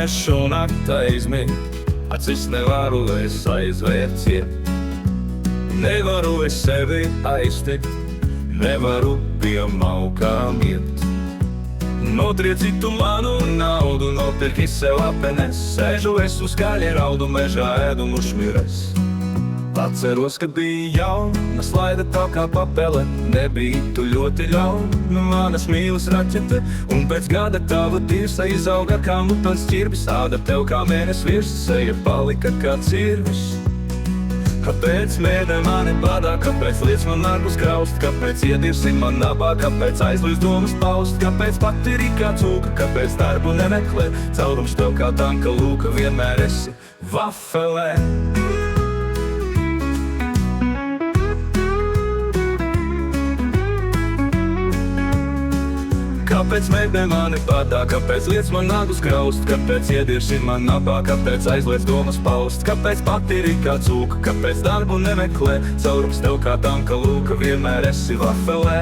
es šonakt aizmigt, acis nevaru es aizvērt ciet. Nevaru es sevi aiztekt, nevaru pie maukām iet. Notrieci tu manu naudu, nopirki sev apenes, sēžu es uz kaļa raudu, mežā ēdu mušmires. Atceros, kad bija jauna, slaida tā kā papele, nebija tu ļoti ļauna, manas mīlas raķete, un pēc gada tava tirsa izauga kā mutants ķirbis, āda tev kā mēnes virs, seja palika kā cirvis. Kāpēc mēdē mani badā, kāpēc liec man nargus kraust, kāpēc iedirsi man nabā, kāpēc aizlūdz domas paust, kāpēc pati ir kā cūka, kāpēc darbu nemeklē, caurums tev kā tanka lūka, vienmēr esi vafelē. Kāpēc mēdē mani badā, kāpēc liec man nagus kraust, kāpēc iedirsi man nabā, kāpēc aizliec domas paust, kāpēc pati ir kā cūka, kāpēc darbu nemeklē, caurums tev kā tanka lūka, vienmēr esi vafelē.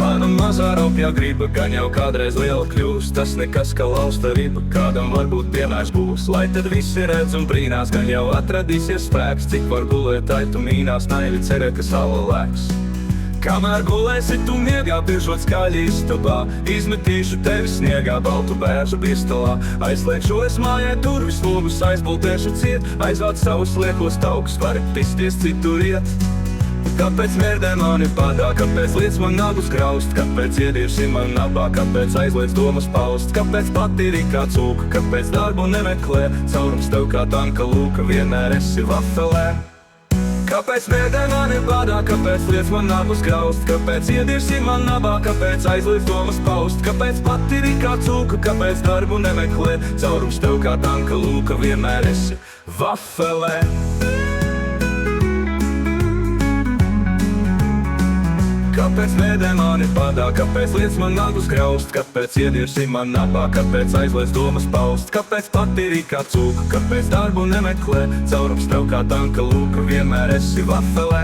Mana mazā raupjā griba, gan jau kādreiz liela kļūst, tas nekas, ka lausta riba, kādam varbūt piemērs būs, lai tad visi redz un brīnās, gan jau atradīsies spēks, cik var gulēt, tai tu mīnās, naivi cerē, ka sala lēks. Kamēr gulēsi tu miegā, biržot skaļi istabā, izmetīšu tevi sniegā, baltu bēržu birstalā, aizslēgšu es mājai durvis, logus aizbultēšu ciet, aizvāc savus liekos taukus, vari pisties citur iet. Kāpēc mērdē mani badā, kāpēc liec man nagus kraust, kāpēc iedirsi man nabā, kāpēc aizliec domas paust, kāpēc pati ir kā cūka, kāpēc darbu nemeklē, caurums tev kā tanka lūka, vienmēr esi vafelē. Kāpēc mērdē mani badā, kāpēc liec man nagus kraust, kāpēc iedirsi man nabā, kāpēc aizliec domas paust, kāpēc pati ir kā cūka, kāpēc darbu nemeklē, caurums tev kā tanka lūka, vienmēr esi vafelē. Kāpēc mēdē mani badā, kāpēc liec man nagus kraust, kāpēc iedirsi man nabā, kāpēc aizliec domas paust, kāpēc pati ir kā cūka, kāpēc darbu nemeklē, caurums tev kā tanka lūka, vienmēr esi vafelē.